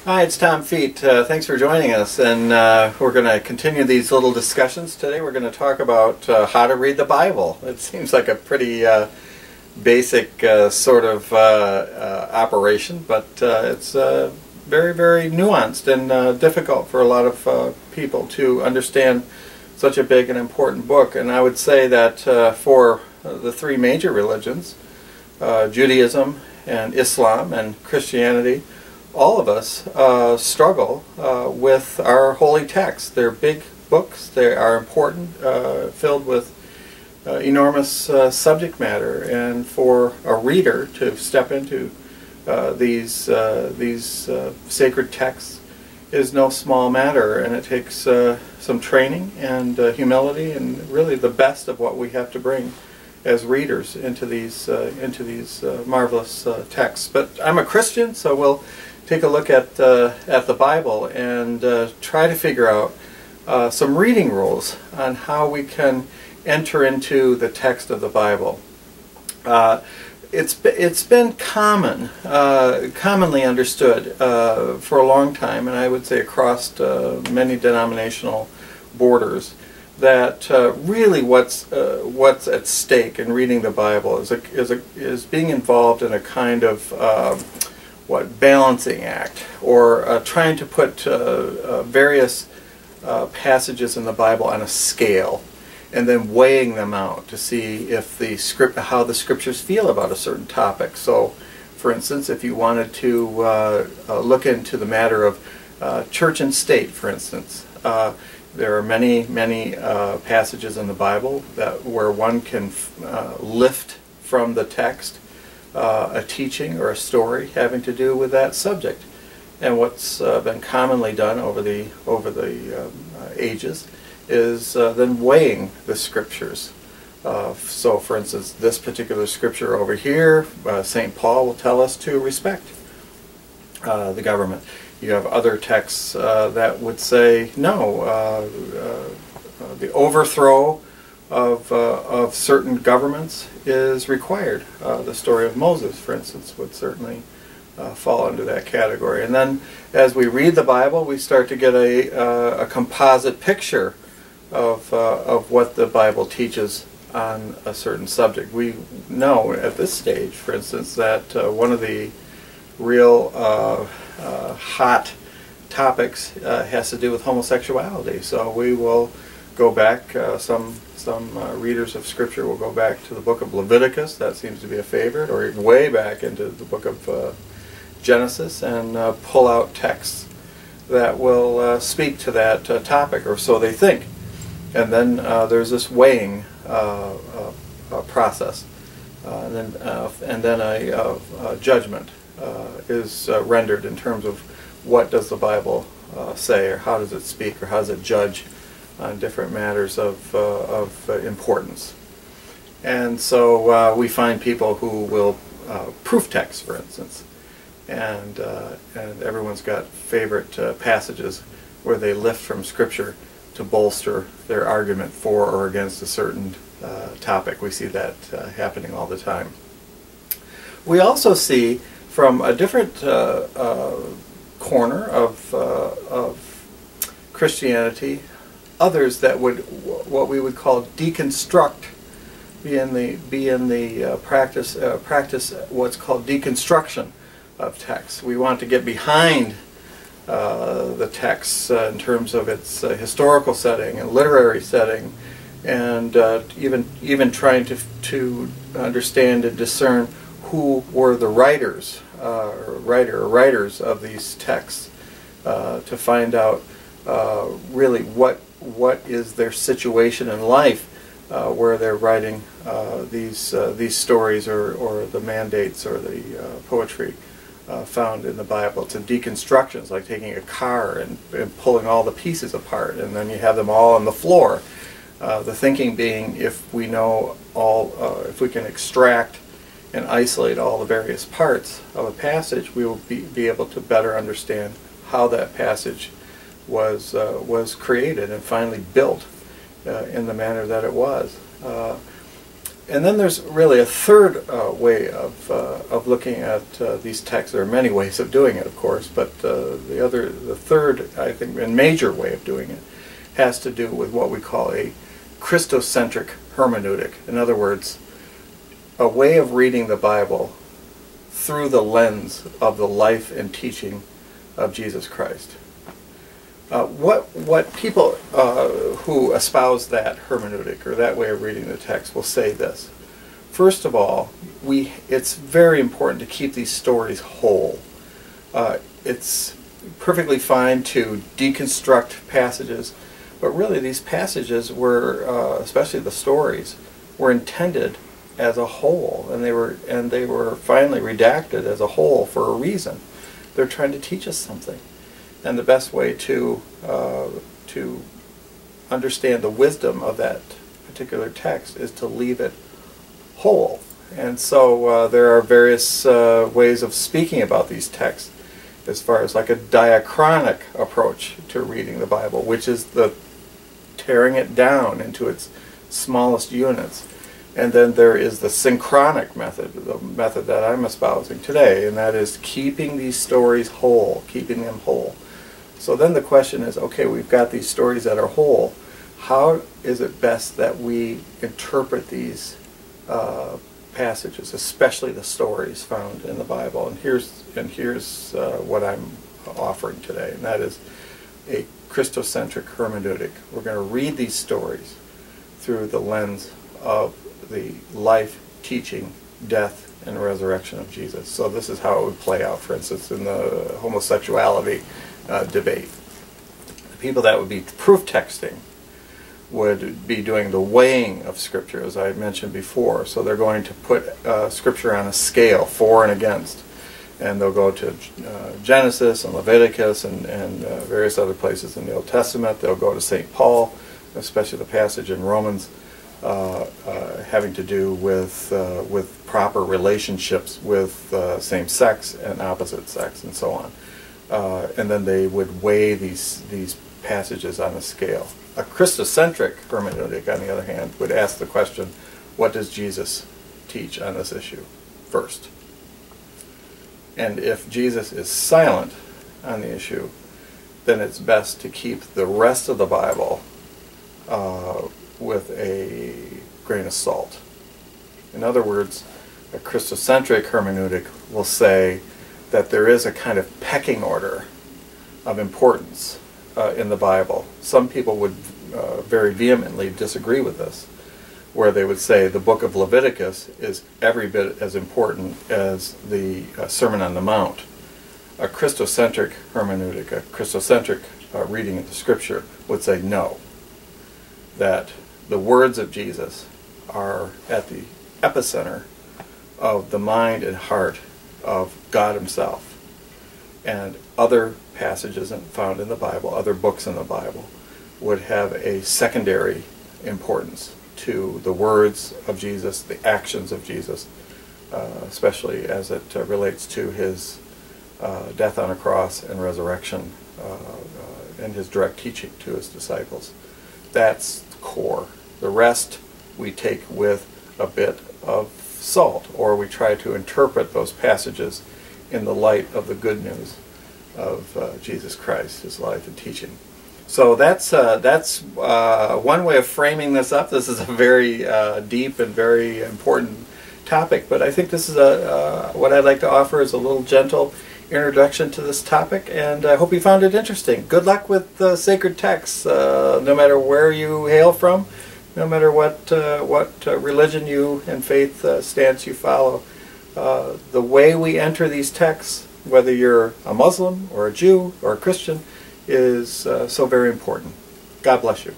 Hi, it's Tom Fiet. Thanks for joining us, and we're going to continue these little discussions today. We're going to talk about how to read the Bible. It seems like a pretty basic sort of operation, but it's very, very nuanced and difficult for a lot of people to understand such a big and important book. And I would say that for the three major religions, Judaism and Islam and Christianity, all of us struggle with our holy texts. They're big books. They are important, filled with enormous subject matter. And for a reader to step into these sacred texts is no small matter, and it takes some training and humility, and really the best of what we have to bring as readers into these marvelous texts. But I'm a Christian, so we'll take a look at the Bible and try to figure out some reading rules on how we can enter into the text of the Bible. It's been commonly understood for a long time, and I would say across many denominational borders, that really what's at stake in reading the Bible is being involved in a kind of balancing act, or trying to put various passages in the Bible on a scale, and then weighing them out to see if how the scriptures feel about a certain topic. So, for instance, if you wanted to look into the matter of church and state, for instance, there are many passages in the Bible where one can lift from the text a teaching or a story having to do with that subject. And what's been commonly done over the ages is then weighing the scriptures. So, for instance, this particular scripture over here, St. Paul will tell us to respect the government. You have other texts that would say no, the overthrow of certain governments is required. The story of Moses, for instance, would certainly fall under that category. And then as we read the Bible, we start to get a composite picture of what the Bible teaches on a certain subject. We know at this stage, for instance, that one of the real hot topics has to do with homosexuality. So we will go back, some readers of Scripture will go back to the book of Leviticus. That seems to be a favorite, or way back into the book of Genesis, and pull out texts that will speak to that topic, or so they think. And then there's this weighing process, and then a judgment is rendered in terms of what does the Bible say, or how does it speak, or how does it judge on different matters of importance. And so we find people who will proof text, for instance, and everyone's got favorite passages where they lift from Scripture to bolster their argument for or against a certain topic. We see that happening all the time. We also see from a different corner of Christianity others that would, what we would call, deconstruct, be in the practice what's called deconstruction of texts. We want to get behind the text in terms of its historical setting and literary setting, and even trying to understand and discern who were the writers writers of these texts, to find out really what is their situation in life where they're writing these stories or the mandates or the poetry found in the Bible. It's a deconstruction. It's like taking a car and pulling all the pieces apart, and then you have them all on the floor. The thinking being, if we know all, if we can extract and isolate all the various parts of a passage, we will be able to better understand how that passage was created and finally built in the manner that it was. And then there's really a third way of looking at these texts. There are many ways of doing it, of course, but the third, I think, and major way of doing it has to do with what we call a Christocentric hermeneutic. In other words, a way of reading the Bible through the lens of the life and teaching of Jesus Christ. What people who espouse that hermeneutic or that way of reading the text will say this. First of all, it's very important to keep these stories whole. It's perfectly fine to deconstruct passages, but really these passages were, especially the stories, were intended as a whole, and they were finally redacted as a whole for a reason. They're trying to teach us something. And the best way to understand the wisdom of that particular text is to leave it whole. And so there are various ways of speaking about these texts, as far as like a diachronic approach to reading the Bible, which is the tearing it down into its smallest units. And then there is the synchronic method, the method that I'm espousing today, and that is keeping these stories whole, keeping them whole. So then the question is, okay, we've got these stories that are whole. How is it best that we interpret these passages, especially the stories found in the Bible? And here's what I'm offering today, and that is a Christocentric hermeneutic. We're going to read these stories through the lens of the life, teaching, death, and resurrection of Jesus. So this is how it would play out, for instance, in the homosexuality debate. The people that would be proof texting would be doing the weighing of Scripture, as I had mentioned before. So they're going to put Scripture on a scale, for and against. And they'll go to Genesis and Leviticus and various other places in the Old Testament. They'll go to St. Paul, especially the passage in Romans having to do with proper relationships with same sex and opposite sex and so on. And then they would weigh these passages on a scale. A Christocentric hermeneutic, on the other hand, would ask the question, what does Jesus teach on this issue first? And if Jesus is silent on the issue, then it's best to keep the rest of the Bible with a grain of salt. In other words, a Christocentric hermeneutic will say that there is a kind of pecking order of importance in the Bible. Some people would very vehemently disagree with this, where they would say the book of Leviticus is every bit as important as the Sermon on the Mount. A Christocentric hermeneutic, a Christocentric reading of the Scripture would say no, that the words of Jesus are at the epicenter of the mind and heart of God Himself. And other passages found in the Bible, other books in the Bible, would have a secondary importance to the words of Jesus, the actions of Jesus, especially as it relates to His death on a cross and resurrection and His direct teaching to His disciples. That's the core. The rest we take with a bit of salt, or we try to interpret those passages in the light of the good news of Jesus Christ, His life and teaching. So that's one way of framing this up. This is a very deep and very important topic, but I think this is what I'd like to offer is a little gentle introduction to this topic, and I hope you found it interesting. Good luck with sacred texts, no matter where you hail from, no matter what religion you and faith stance you follow. The way we enter these texts, whether you're a Muslim or a Jew or a Christian, is so very important. God bless you.